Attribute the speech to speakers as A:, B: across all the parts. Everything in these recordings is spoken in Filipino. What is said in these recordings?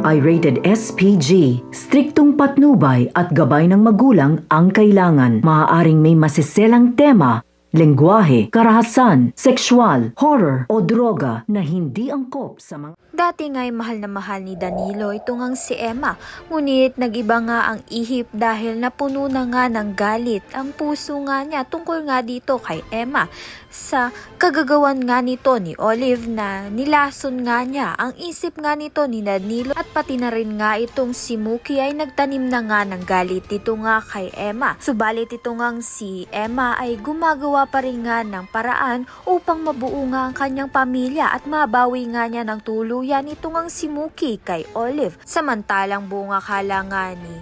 A: ay rated SPG. Striktong patnubay at gabay ng magulang ang kailangan. Maaaring may masiselang tema, lengguwahe, karahasan, sexual, horror o droga na hindi angkop sa mga...
B: Dati nga'y mahal na mahal ni Danilo itong ang si Emma, ngunit nag-iba nga ang ihip dahil napuno na nga ng galit ang puso nga niya tungkol nga dito kay Emma sa kagagawan nga nito ni Olive na nilason nga niya ang isip nga nito ni Danilo at pati na rin nga itong si Mookie ay nagtanim na nga ng galit dito nga kay Emma. Subalit ito ngang si Emma ay gumagawa pa rin nga ng paraan upang mabuo nga ang kanyang pamilya at mabawi nga niya ng tuluyan ito ngang si Mookie kay Olive. Samantalang buong akala nga ni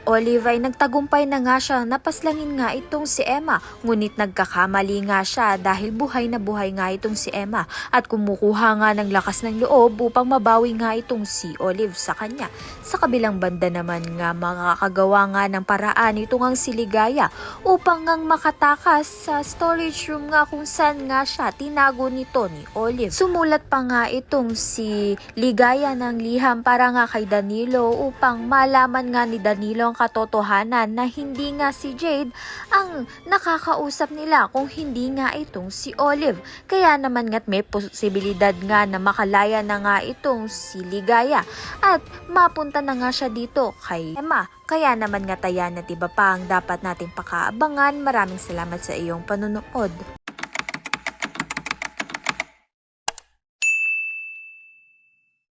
B: Olive ay nagtagumpay na nga siya, napaslangin nga itong si Emma, ngunit nagkakamali nga siya dahil buhay na buhay nga itong si Emma at kumukuha nga ng lakas ng loob upang mabawi nga itong si Olive sa kanya. Sa kabilang banda naman nga makakagawa nga ng paraan itong ang si Ligaya upang ngang makatakas sa storage room nga kung saan nga siya tinago nito ni Olive. Sumulat pa nga itong si Ligaya ng liham para nga kay Danilo upang malaman nga ni Danilo ang katotohanan na hindi nga si Jade ang nakakausap nila kung hindi nga itong si Olive. Kaya naman nga't may posibilidad nga na makalaya na nga itong si Ligaya at mapunta na nga siya dito kay Emma. Kaya naman nga tayan at iba pa ang dapat nating pakaabangan. Maraming salamat sa iyong panunood.